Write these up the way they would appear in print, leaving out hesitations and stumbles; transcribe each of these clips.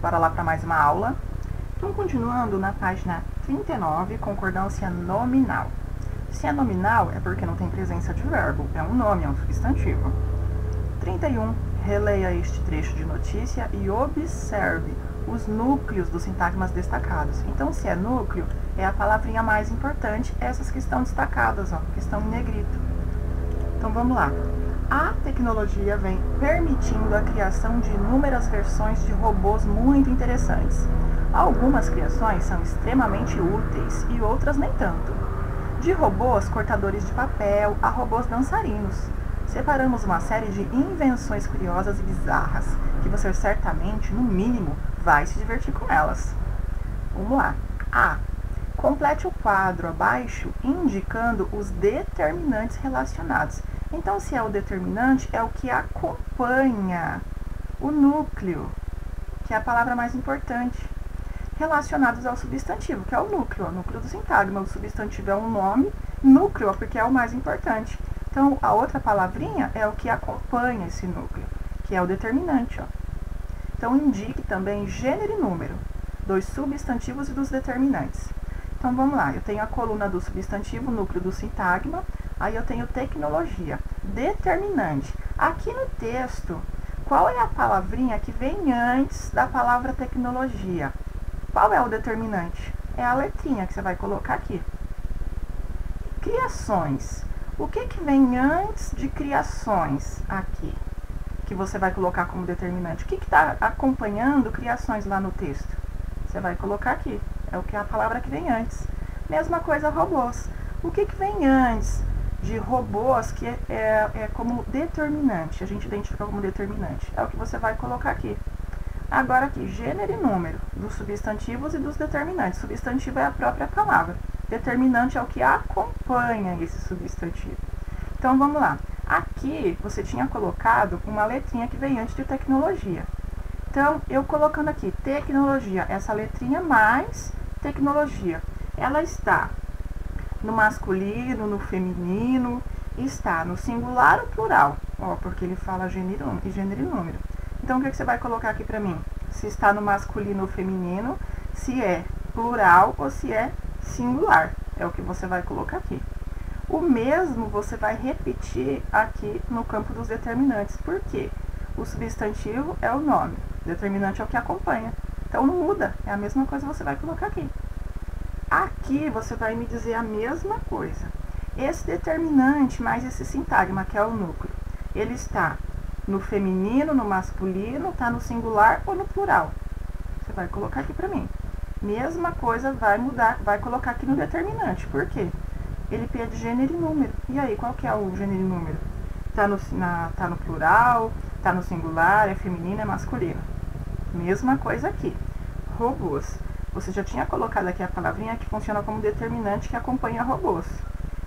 Bora lá para mais uma aula. Então, continuando na página 39, concordância nominal. Se é nominal, é porque não tem presença de verbo, é um nome, é um substantivo. 31. Releia este trecho de notícia e observe os núcleos dos sintagmas destacados. Então, se é núcleo, é a palavrinha mais importante, essas que estão destacadas, ó, que estão em negrito. Então, vamos lá. A tecnologia vem permitindo a criação de inúmeras versões de robôs muito interessantes. Algumas criações são extremamente úteis e outras nem tanto. De robôs cortadores de papel a robôs dançarinos, separamos uma série de invenções curiosas e bizarras, que você certamente, no mínimo, vai se divertir com elas. Vamos lá. A. Complete o quadro abaixo indicando os determinantes relacionados. Então, se é o determinante, é o que acompanha o núcleo, que é a palavra mais importante. Relacionados ao substantivo, que é o núcleo do sintagma. O substantivo é um nome, núcleo, porque é o mais importante. Então, a outra palavrinha é o que acompanha esse núcleo, que é o determinante. Ó. Então, indique também gênero e número, dos substantivos e dos determinantes. Então, vamos lá. Eu tenho a coluna do substantivo, núcleo do sintagma. Aí eu tenho tecnologia, determinante. Aqui no texto, qual é a palavrinha que vem antes da palavra tecnologia? Qual é o determinante? É a letrinha que você vai colocar aqui. Criações. O que vem antes de criações aqui? Que você vai colocar como determinante. O que está acompanhando criações lá no texto? Você vai colocar aqui. É o que é a palavra que vem antes. Mesma coisa, robôs. O que vem antes de robôs que é como determinante? A gente identifica como determinante. É o que você vai colocar aqui. Agora aqui, gênero e número dos substantivos e dos determinantes. Substantivo é a própria palavra. Determinante é o que acompanha esse substantivo. Então, vamos lá. Aqui, você tinha colocado uma letrinha que vem antes de tecnologia. Então, eu colocando aqui, tecnologia, essa letrinha mais tecnologia. Ela está no masculino, no feminino, está no singular ou plural. Ó, porque ele fala gênero e número. Então, o que você vai colocar aqui para mim? Se está no masculino ou feminino, se é plural ou se é singular. É o que você vai colocar aqui. O mesmo você vai repetir aqui no campo dos determinantes. Por quê? O substantivo é o nome, o determinante é o que acompanha. Então, não muda, é a mesma coisa que você vai colocar aqui. Aqui, você vai me dizer a mesma coisa. Esse determinante mais esse sintagma, que é o núcleo, ele está no feminino, no masculino, está no singular ou no plural? Você vai colocar aqui para mim. Mesma coisa vai mudar, vai colocar aqui no determinante. Por quê? Ele pede gênero e número. E aí, qual que é o gênero e número? Tá no plural, tá no singular, é feminino, é masculino. Mesma coisa aqui. Robôs. Você já tinha colocado aqui a palavrinha que funciona como determinante que acompanha robôs.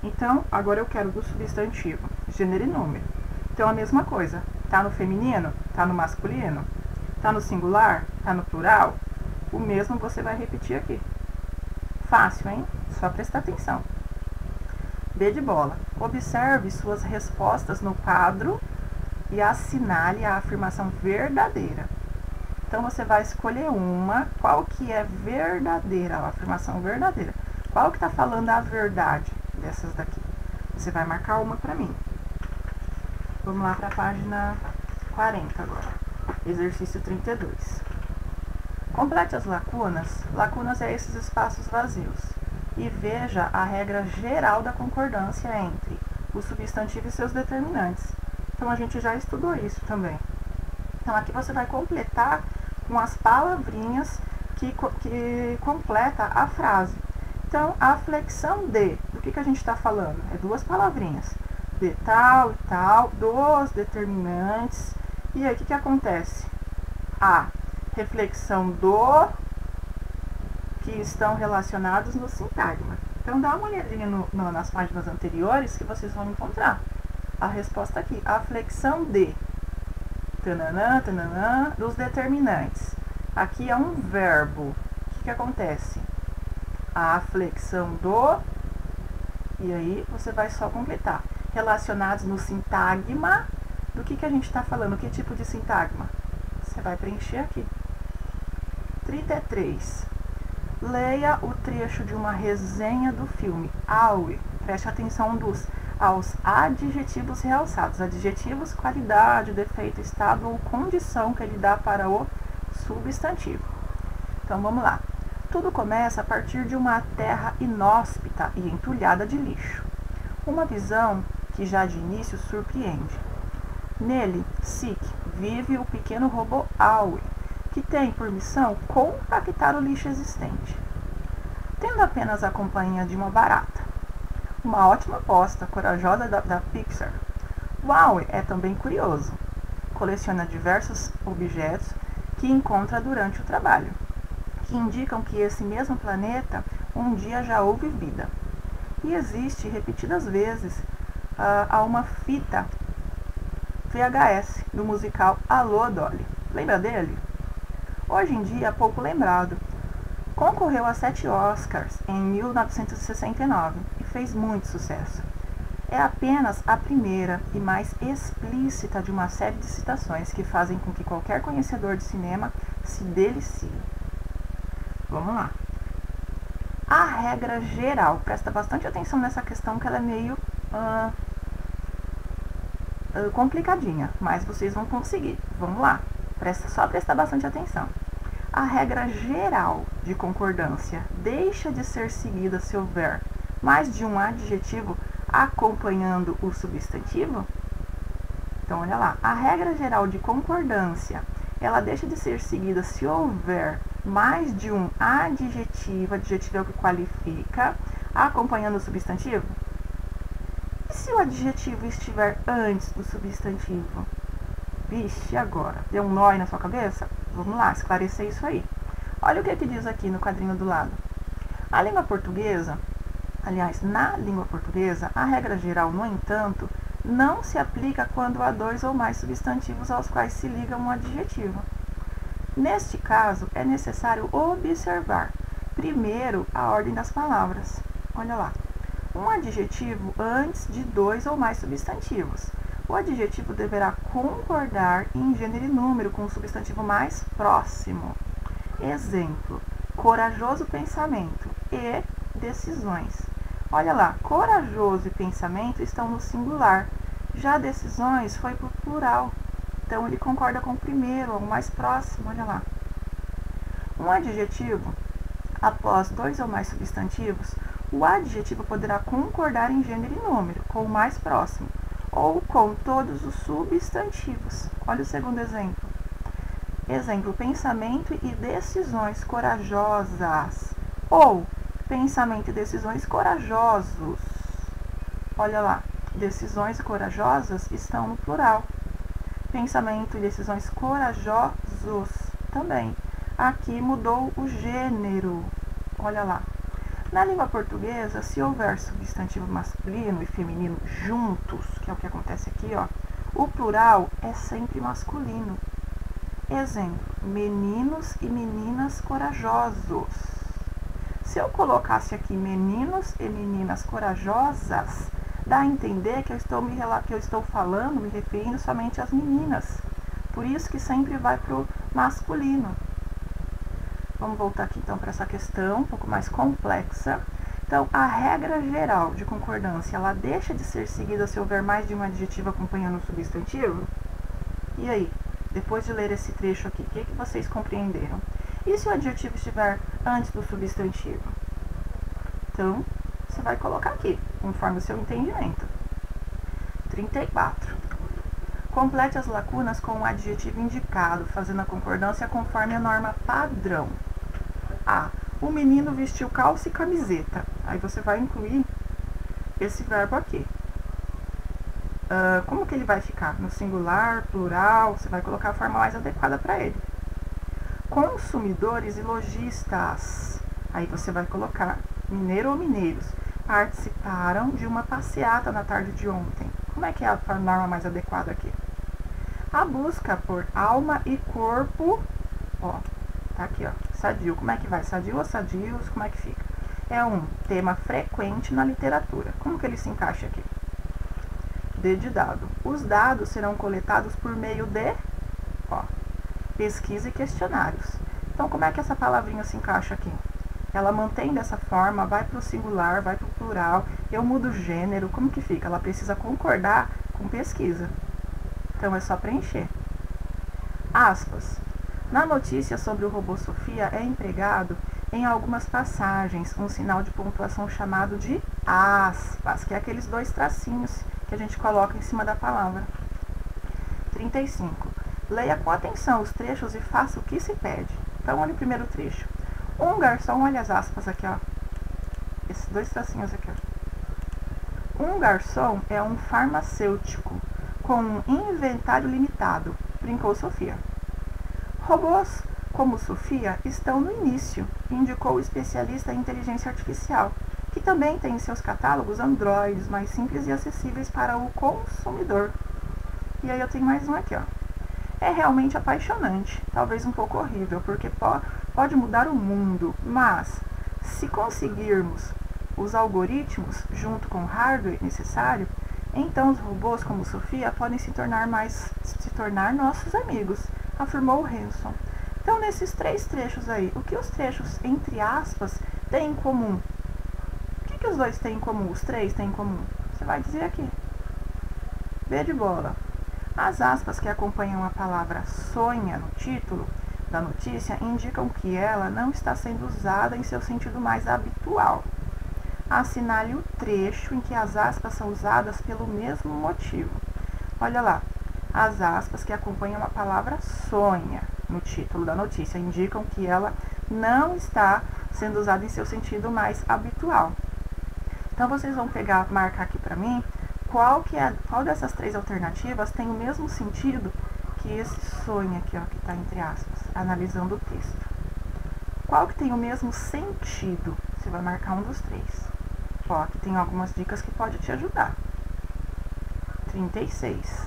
Então, agora eu quero do substantivo, gênero e número. Então, a mesma coisa. Tá no feminino? Tá no masculino? Tá no singular? Tá no plural? O mesmo você vai repetir aqui. Fácil, hein? Só prestar atenção. B de bola. Observe suas respostas no quadro e assinale a afirmação verdadeira. Então, você vai escolher uma, qual que é verdadeira, a afirmação verdadeira. Qual que está falando a verdade dessas daqui? Você vai marcar uma para mim. Vamos lá para a página 40 agora. Exercício 32. Complete as lacunas. Lacunas é esses espaços vazios. E veja a regra geral da concordância entre o substantivo e seus determinantes. Então, a gente já estudou isso também. Então, aqui você vai completar com as palavrinhas que completa a frase. Então, a flexão de, do que a gente está falando? É duas palavrinhas. De tal e tal, dos determinantes. E aí, o que acontece? A reflexão do que estão relacionados no sintagma. Então, dá uma olhadinha nas páginas anteriores que vocês vão encontrar a resposta aqui. A flexão de tananã, tananã, dos determinantes. Aqui é um verbo. O que acontece? A flexão do, e aí você vai só completar. Relacionados no sintagma. Do que a gente está falando? Que tipo de sintagma? Você vai preencher aqui. 33. Leia o trecho de uma resenha do filme Aue. Preste atenção aos adjetivos realçados. Adjetivos, qualidade, defeito, estado ou condição que ele dá para o substantivo. Então vamos lá. Tudo começa a partir de uma terra inóspita e entulhada de lixo. Uma visão que já de início surpreende. Nele, Sick, vive o pequeno robô Aue, que tem por missão compactar o lixo existente. Tendo apenas a companhia de uma barata. Uma ótima aposta, corajosa da Pixar. O Aue é também curioso. Coleciona diversos objetos que encontra durante o trabalho, que indicam que esse mesmo planeta um dia já houve vida. E existe repetidas vezes a uma fita VHS do musical Alô, Dolly. Lembra dele? Hoje em dia, pouco lembrado. Concorreu a 7 Oscars em 1969 e fez muito sucesso. É apenas a primeira e mais explícita de uma série de citações que fazem com que qualquer conhecedor de cinema se delicie. Vamos lá. A regra geral, presta bastante atenção nessa questão que ela é meio complicadinha, mas vocês vão conseguir. Vamos lá, só prestar bastante atenção. A regra geral de concordância deixa de ser seguida se houver mais de um adjetivo acompanhando o substantivo? Então, olha lá. A regra geral de concordância, ela deixa de ser seguida se houver mais de um adjetivo é o que qualifica, acompanhando o substantivo? E se o adjetivo estiver antes do substantivo? Vixe, agora? Deu um nó aí na sua cabeça? Vamos lá, esclarecer isso aí. Olha o que diz aqui no quadrinho do lado. A língua portuguesa, aliás, na língua portuguesa, a regra geral, no entanto, não se aplica quando há dois ou mais substantivos aos quais se liga um adjetivo. Neste caso, é necessário observar, primeiro, a ordem das palavras. Olha lá. Um adjetivo antes de dois ou mais substantivos. O adjetivo deverá concordar em gênero e número com o substantivo mais próximo. Exemplo, corajoso pensamento e decisões. Olha lá, corajoso e pensamento estão no singular, já decisões foi para o plural. Então, ele concorda com o primeiro, o mais próximo, olha lá. Um adjetivo, após dois ou mais substantivos, o adjetivo poderá concordar em gênero e número, com o mais próximo, ou com todos os substantivos. Olha o segundo exemplo. Exemplo, pensamento e decisões corajosas, ou pensamento e decisões corajosos. Olha lá, decisões corajosas estão no plural. Pensamento e decisões corajosos também. Aqui mudou o gênero. Olha lá. Na língua portuguesa, se houver substantivo masculino e feminino juntos, que é o que acontece aqui, ó, o plural é sempre masculino. Exemplo, meninos e meninas corajosos. Se eu colocasse aqui meninos e meninas corajosas, dá a entender que eu estou falando, me referindo somente às meninas. Por isso que sempre vai para o masculino. Vamos voltar aqui então para essa questão um pouco mais complexa. Então, a regra geral de concordância, ela deixa de ser seguida se houver mais de um adjetivo acompanhando o substantivo? E aí, depois de ler esse trecho aqui, o que vocês compreenderam? E se o adjetivo estiver antes do substantivo? Então, você vai colocar aqui, conforme o seu entendimento. 34. Complete as lacunas com o adjetivo indicado, fazendo a concordância conforme a norma padrão. A. O menino vestiu calça e camiseta. Aí você vai incluir esse verbo aqui. Como que ele vai ficar? No singular, plural, você vai colocar a forma mais adequada para ele. Consumidores e lojistas. Aí você vai colocar mineiro ou mineiros. Participaram de uma passeata na tarde de ontem. Como é que é a norma mais adequada aqui? A busca por alma e corpo, ó, tá aqui, ó, sadio. Como é que vai? Sadio ou sadios? Como é que fica? É um tema frequente na literatura. Como que ele se encaixa aqui? D de dado. Os dados serão coletados por meio de, ó, pesquisa e questionários. Então, como é que essa palavrinha se encaixa aqui? Ela mantém dessa forma, vai para o singular, vai para o plural, eu mudo o gênero, como que fica? Ela precisa concordar com pesquisa. Então, é só preencher. Aspas. Na notícia sobre o robô Sofia é empregado em algumas passagens um sinal de pontuação chamado de aspas, que é aqueles dois tracinhos que a gente coloca em cima da palavra. 35. Leia com atenção os trechos e faça o que se pede. Então, olha o primeiro trecho. Um garçom, olha as aspas aqui, ó. Esses dois tracinhos aqui, ó. Um garçom é um farmacêutico com um inventário limitado, brincou Sofia. Robôs como Sofia estão no início, indicou o especialista em inteligência artificial, que também tem em seus catálogos androides mais simples e acessíveis para o consumidor. E aí eu tenho mais um aqui, ó. É realmente apaixonante, talvez um pouco horrível, porque pode mudar o mundo, mas se conseguirmos os algoritmos junto com o hardware necessário, então os robôs como Sofia podem se tornar nossos amigos, afirmou Hanson. Então, nesses três trechos aí, o que os trechos entre aspas têm em comum? O que os dois têm em comum? Os três têm em comum? Você vai dizer aqui. B de bola. As aspas que acompanham a palavra sonha no título da notícia indicam que ela não está sendo usada em seu sentido mais habitual. Assinale o trecho em que as aspas são usadas pelo mesmo motivo. Olha lá, as aspas que acompanham a palavra sonha no título da notícia indicam que ela não está sendo usada em seu sentido mais habitual. Então, vocês vão marcar aqui para mim qual dessas três alternativas tem o mesmo sentido que esse sonho aqui, ó, que está entre aspas, analisando o texto. Qual que tem o mesmo sentido? Você vai marcar um dos três. Ó, aqui tem algumas dicas que pode te ajudar. 36.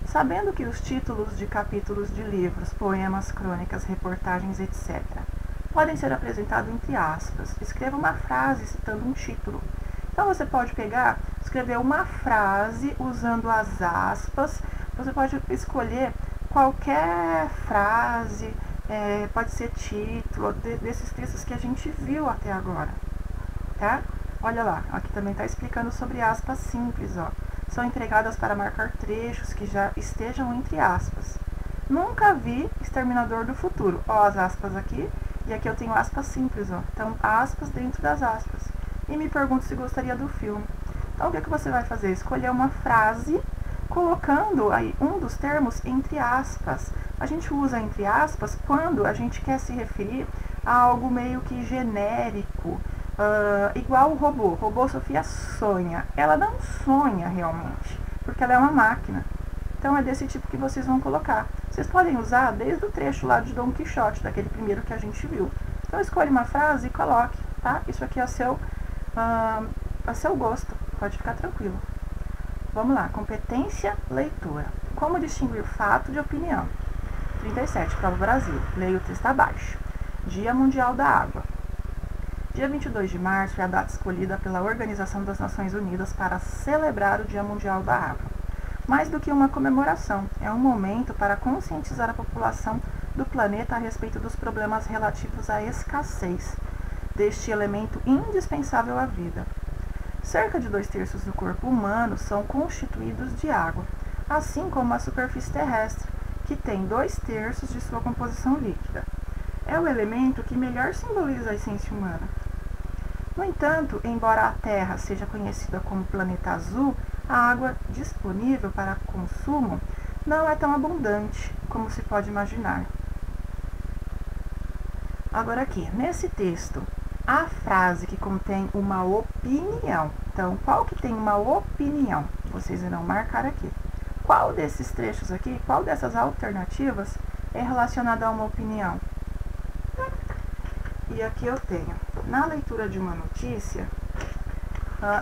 Sabendo que os títulos de capítulos de livros, poemas, crônicas, reportagens, etc., podem ser apresentados entre aspas, escreva uma frase citando um título. Então, você pode escrever uma frase usando as aspas. Você pode escolher qualquer frase, pode ser título, desses textos que a gente viu até agora, tá? Olha lá, aqui também está explicando sobre aspas simples, ó. São empregadas para marcar trechos que já estejam entre aspas. Nunca vi Exterminador do Futuro. Ó, as aspas aqui, e aqui eu tenho aspas simples, ó. Então, aspas dentro das aspas. E me pergunto se gostaria do filme. Então, o que você vai fazer? Escolher uma frase, colocando aí um dos termos entre aspas. A gente usa entre aspas quando a gente quer se referir a algo meio que genérico, igual o robô. O robô Sofia sonha. Ela não sonha realmente, porque ela é uma máquina. Então, é desse tipo que vocês vão colocar. Vocês podem usar desde o trecho lá de Dom Quixote, daquele primeiro que a gente viu. Então, escolhe uma frase e coloque, tá? Isso aqui é a seu gosto, pode ficar tranquilo. Vamos lá, competência leitura. Como distinguir fato de opinião? 37, Prova Brasil. Leia o texto abaixo. Dia Mundial da Água. Dia 22 de março é a data escolhida pela Organização das Nações Unidas para celebrar o Dia Mundial da Água. Mais do que uma comemoração, é um momento para conscientizar a população do planeta a respeito dos problemas relativos à escassez deste elemento indispensável à vida. Cerca de 2/3 do corpo humano são constituídos de água, assim como a superfície terrestre, que tem 2/3 de sua composição líquida. É o elemento que melhor simboliza a essência humana. No entanto, embora a Terra seja conhecida como planeta azul, a água disponível para consumo não é tão abundante como se pode imaginar. Agora aqui, nesse texto, a frase que contém uma opinião. Então, qual que tem uma opinião? Vocês irão marcar aqui. Qual desses trechos aqui, qual dessas alternativas é relacionada a uma opinião? E aqui eu tenho, na leitura de uma notícia,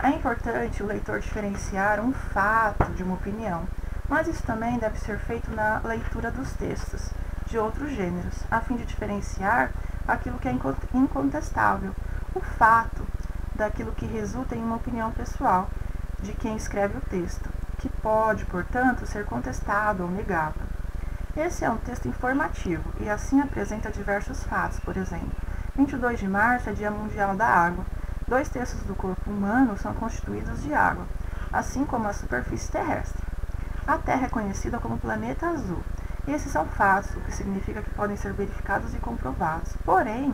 é importante o leitor diferenciar um fato de uma opinião, mas isso também deve ser feito na leitura dos textos de outros gêneros, a fim de diferenciar aquilo que é incontestável, o fato daquilo que resulta em uma opinião pessoal de quem escreve o texto, que pode, portanto, ser contestado ou negado. Esse é um texto informativo e assim apresenta diversos fatos, por exemplo, 22 de março é Dia Mundial da Água. 2/3 do corpo humano são constituídos de água, assim como a superfície terrestre. A Terra é conhecida como planeta azul. Esses são fatos, o que significa que podem ser verificados e comprovados. Porém,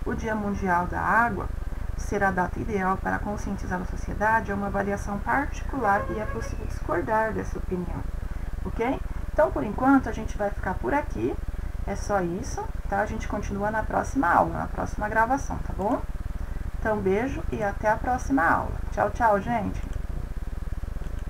o Dia Mundial da Água ser a data ideal para conscientizar a sociedade é uma avaliação particular e é possível discordar dessa opinião, ok? Então, por enquanto, a gente vai ficar por aqui, é só isso, tá? A gente continua na próxima aula, na próxima gravação, tá bom? Então, beijo e até a próxima aula. Tchau, tchau, gente!